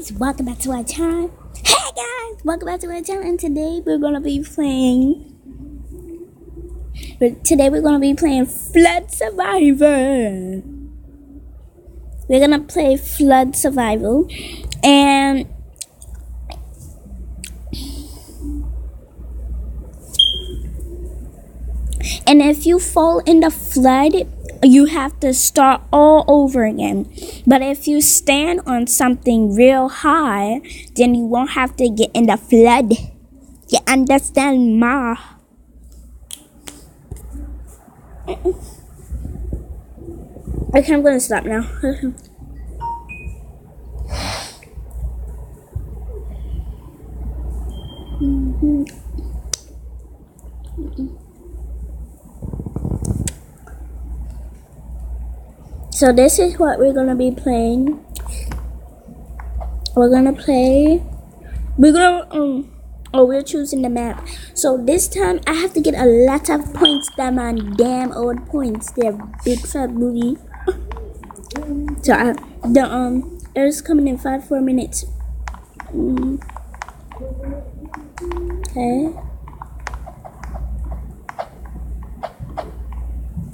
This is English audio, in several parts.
guys, welcome back to our channel. Hey guys, welcome back to our channel, and today we're gonna be playing Flood Survivor. We're gonna play Flood Survival, and if you fall in the flood, you have to start all over again. But if you stand on something real high, then you won't have to get in the flood. You understand, ma? Okay, I'm gonna stop now. So this is what we're gonna be playing. We're choosing the map. So this time I have to get a lot of points. That my damn old points. They're big fat booty. So air's coming in 4 minutes.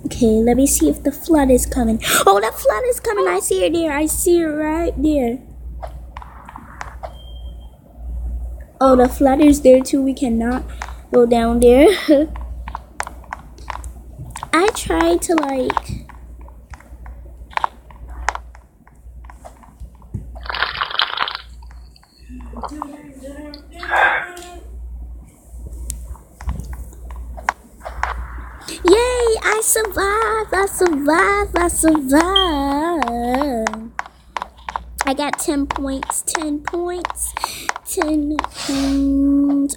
Okay, let me see if the flood is coming. Oh, the flood is coming. I see it there. I see it right there. Oh, the flood is there too. We cannot go down there. I tried to Yay! I survived! I got 10 points. 10 points.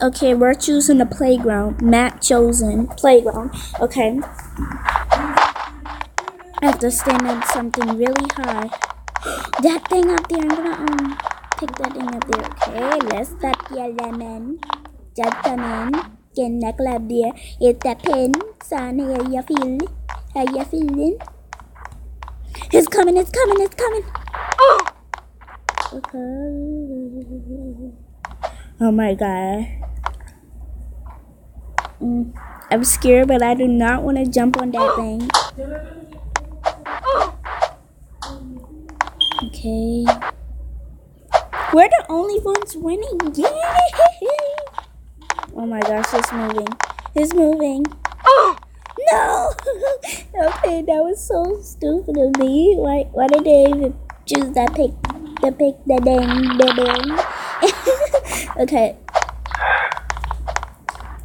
Okay, we're choosing the playground. Map chosen. Playground. Okay. I have to stand on something really high. That thing up there. I'm gonna pick that thing up there. Okay, let's start the lemon. Just come in. Get that club there. It's the pen. Son, how you feeling? How you feeling? It's coming. Okay. Oh my god. I'm scared, but I do not want to jump on that thing. Okay. We're the only ones winning. Yay! Oh my gosh, it's moving. No! Okay, that was so stupid of me. Why did they even choose that pick? The dang. Okay.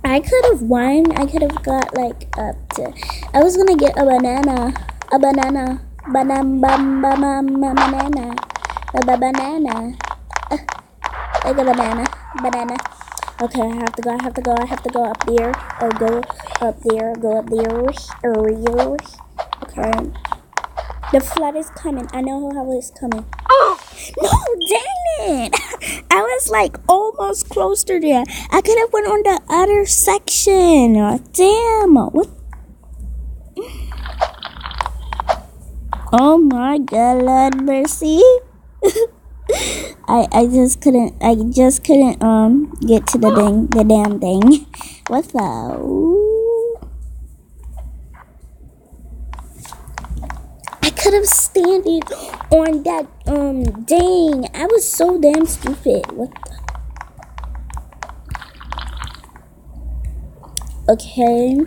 I could have won. I could have got up to. I was gonna get a banana. Banana. Like a banana. Okay, I have to go up there. Or go up there. Okay. The flood is coming. I know how it's coming. No, dang it! I was almost close to there. I could have went on the other section. Damn. What? Oh my God, Lord mercy. I just couldn't get to the damn thing. What the? I could have standing on that dang. I was so damn stupid. What the? Okay.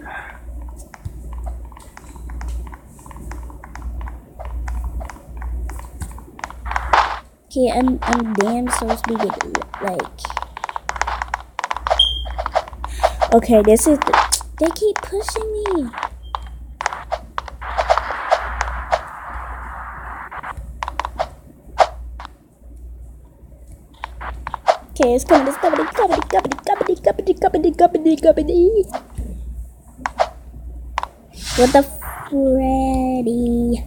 Okay, I'm damn so stupid. Okay, this is they keep pushing me. Okay, it's coming. What the Freddy?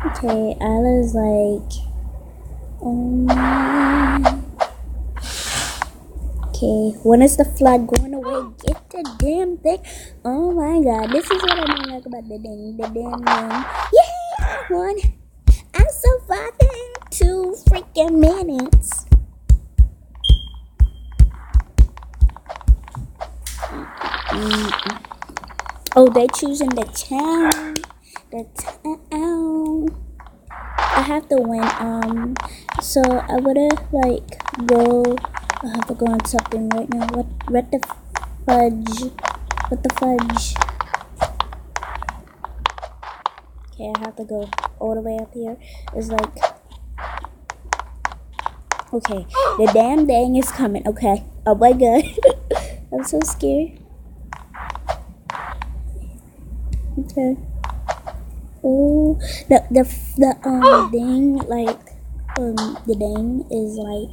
Okay, Isla's okay, when is the flood going away? Get the damn thing. Oh my god, this is what I don't like about the damn thing. Yeah, I won. freaking minutes. Oh, they're choosing the town. The town. I have to win. So I would like go. I have to go on something right now. What the fudge? What the fudge? Okay, I have to go all the way up here. It's like, okay, the damn thing is coming. Okay. Oh my god, I'm so scared. Okay. Oh, the thing, like the thing is like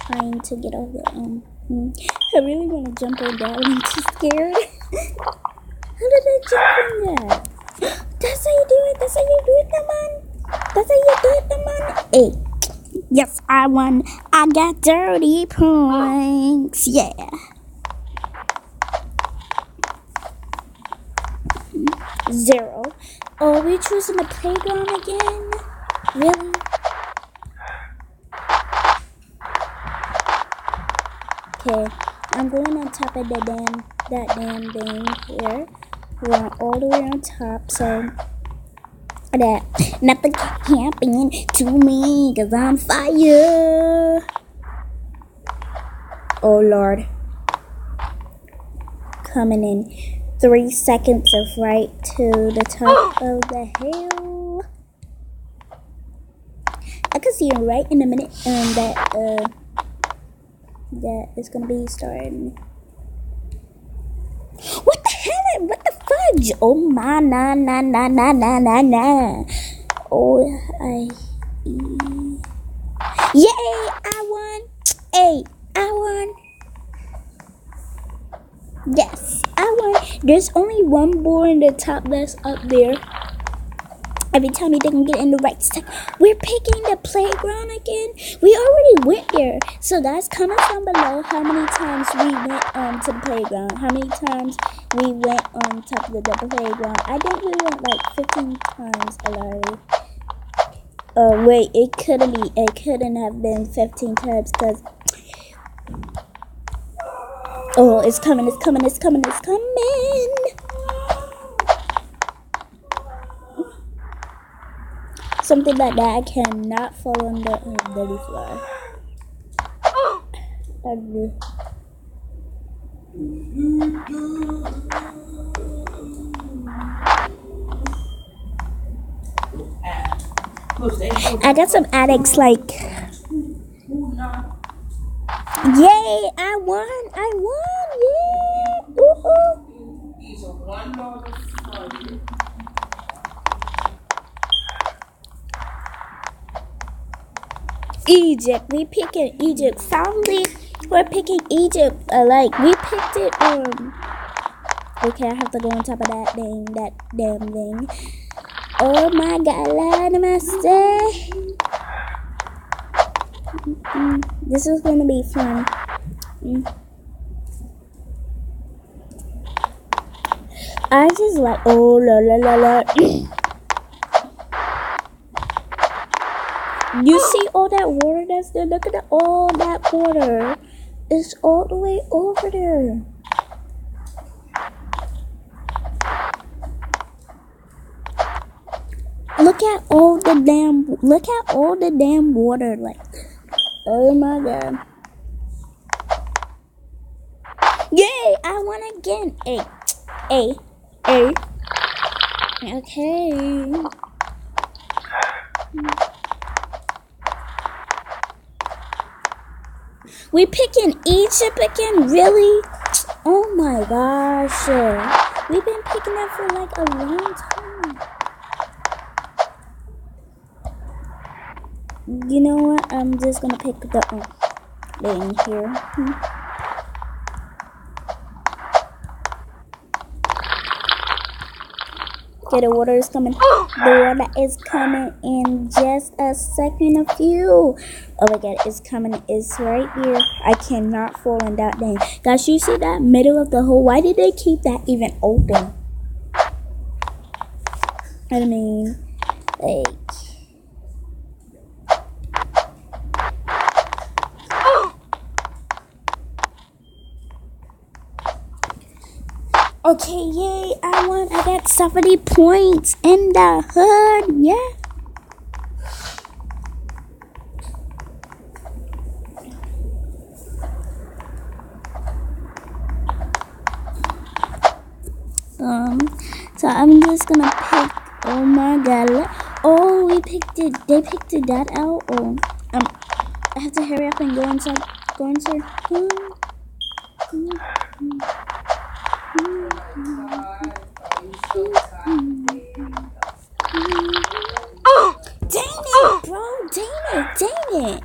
trying to get over. I really want to jump on that. I'm too scared. How did I jump on that? That's how you do it. That's how you do it, come on. That's how you do it, come on. Hey, yes, I won. I got 30 points. Yeah. Zero. Oh, we're choosing the playground again? Really? Okay, I'm going on top of that damn thing here. We're all the way on top, so that nothing can happen to me, cause I'm fire. Oh Lord. Coming in 3 seconds of right to the top of the hill. I can see him right in a minute, that is gonna be starting. What the hell? What the fudge? Oh my, nah. Oh, yay! I won. Hey, I won. Yes, I won. There's only one ball in the top that's up there. Every time you didn't get in the right stack. We're picking the playground again. We already went there. So guys, comment down below how many times we went to the playground. How many times we went on top of the playground. I think we went like 15 times already. Wait, it couldn't have been 15 times because oh, it's coming. Something like that. I cannot fall on the dirty floor. I got some addicts like, yay, I won, yeah, Egypt, we picking Egypt, family, we're picking Egypt, like, we picked it, okay, I have to go on top of that damn thing. Oh my god, Lord, namaste. This is gonna be fun. I just like, oh la. You see all that water that's there? Look at all that water. It's all the way over there. Look at all the damn water, like, oh my god. Yay, I won again. Hey. Okay. We picking Egypt again, really? Oh my gosh. We've been picking that for like a long time. You know what? I'm just gonna pick the thing here. Okay, the water is coming. The water is coming in just a second. A few. Oh my god, it's coming. It's right here. I cannot fall in that thing. Guys, you see that middle of the hole? Why did they keep that even open? I mean, like, Okay, yay, I won. I got 70 points in the hood, yeah. So I'm just gonna pick, oh my god, oh, we picked it, they picked it that out, oh, I have to hurry up and go inside, Dang it, bro, dang it.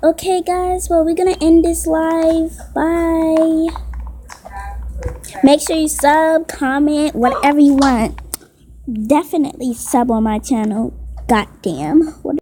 Okay, guys, well, we're gonna end this live, bye. Make sure you sub, comment, whatever you want. Definitely sub on my channel. Goddamn.